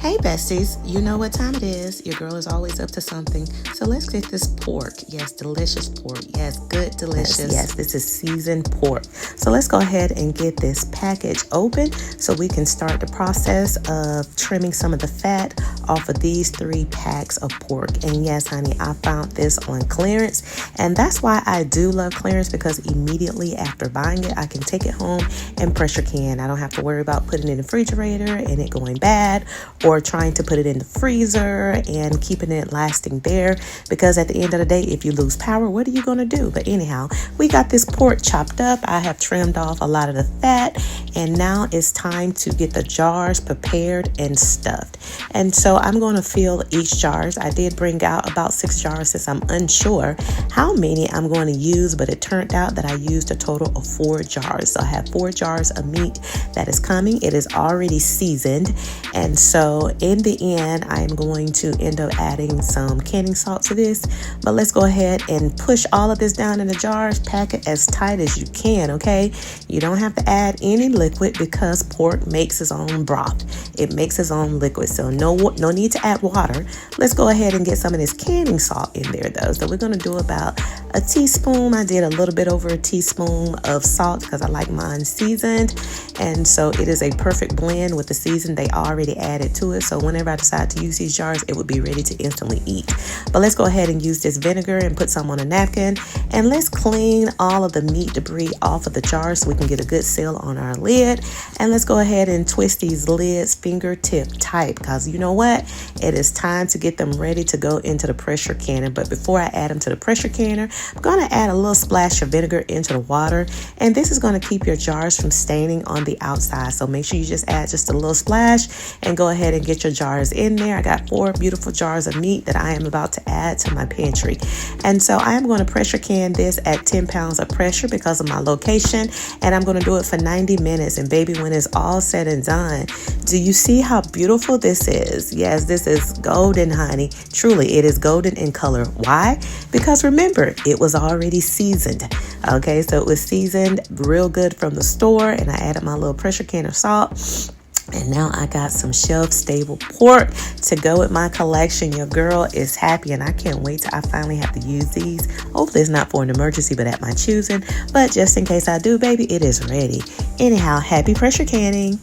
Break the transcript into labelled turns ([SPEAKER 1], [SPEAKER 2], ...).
[SPEAKER 1] Hey besties, you know what time it is. Your girl is always up to something. So let's get this pork. Yes, delicious pork. Yes, good, delicious. Yes, this is seasoned pork. So let's go ahead and get this package open so we can start the process of trimming some of the fat off of these 3 packs of pork. And yes, honey, I found this on clearance. And that's why I do love clearance, because immediately after buying it, I can take it home and pressure can. I don't have to worry about putting it in the refrigerator and it going bad, or trying to put it in the freezer and keeping it lasting there, because at the end of the day, if you lose power, what are you going to do? But anyhow, we got this pork chopped up. I have trimmed off a lot of the fat, and now it's time to get the jars prepared and stuffed. And so I'm going to fill each jars. I did bring out about 6 jars since I'm unsure how many I'm going to use, but it turned out that I used a total of 4 jars. So I have 4 jars of meat that is coming. It is already seasoned, and so in the end, I am going to end up adding some canning salt to this. But let's go ahead and push all of this down in the jars. Pack it as tight as you can, okay? You don't have to add any liquid because pork makes its own broth. It makes its own liquid, so no need to add water. Let's go ahead and get some of this canning salt in there, though. So we're going to do about a teaspoon. I did a little bit over a teaspoon of salt because I like mine seasoned. And so it is a perfect blend with the season they already added to it. So whenever I decide to use these jars, it would be ready to instantly eat. But let's go ahead and use this vinegar and put some on a napkin. And let's clean all of the meat debris off of the jars so we can get a good seal on our lid. And let's go ahead and twist these lids fingertip tight, because you know what? It is time to get them ready to go into the pressure canner. But before I add them to the pressure canner, I'm going to add a little splash of vinegar into the water. And this is going to keep your jars from staining on the outside. So make sure you just add just a little splash and go ahead and get your jars in there. I got 4 beautiful jars of meat that I am about to add to my pantry. And so I am going to pressure can this at 10 pounds of pressure because of my location. And I'm going to do it for 90 minutes. And baby, when it's all said and done, do you see how beautiful this is? Yes, this is golden, honey. Truly, it is golden in color. Why? Because remember, it was already seasoned. Okay, so it was seasoned real good from the store, and I added my little pressure can of salt. And now I got some shelf-stable pork to go with my collection. Your girl is happy, and I can't wait till I finally have to use these. Hopefully it's not for an emergency, but at my choosing. But just in case I do, baby, it is ready. Anyhow, happy pressure canning.